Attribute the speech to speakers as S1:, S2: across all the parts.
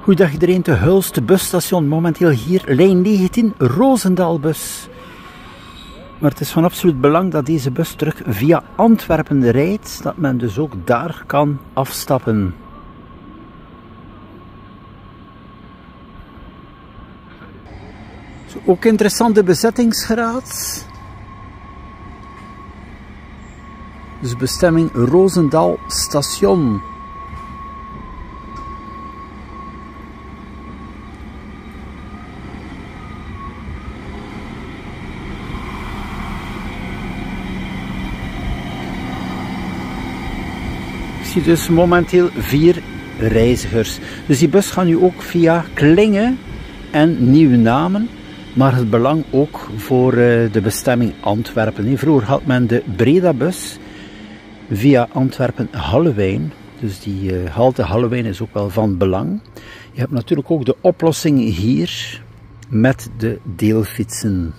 S1: Goedendag iedereen, te Hulst busstation, momenteel hier, lijn 19, Roosendaalbus. Maar het is van absoluut belang dat deze bus terug via Antwerpen rijdt, dat men dus ook daar kan afstappen. Zo, ook interessante bezettingsgraad. Dus bestemming Roosendaal station. Ik zie dus momenteel 4 reizigers. Dus die bus gaat nu ook via Klingen en Nieuw-Namen. Maar het belang ook voor de bestemming Antwerpen. Vroeger had men de Breda-bus via Antwerpen-Hallewijn. Dus die halte Hallewijn is ook wel van belang. Je hebt natuurlijk ook de oplossing hier met de deelfietsen.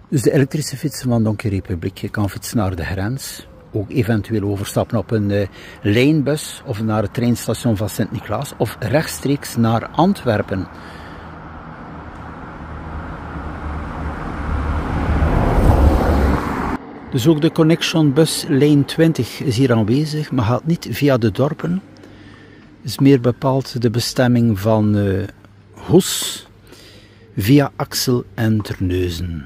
S1: Dus de elektrische fietsen van Donker Republiek. Je kan fietsen naar de grens. Ook eventueel overstappen op een lijnbus of naar het treinstation van Sint-Niklaas of rechtstreeks naar Antwerpen. Dus ook de Connection bus lijn 20 is hier aanwezig, maar gaat niet via de dorpen. Is meer bepaald de bestemming van Hoes via Axel en Terneuzen.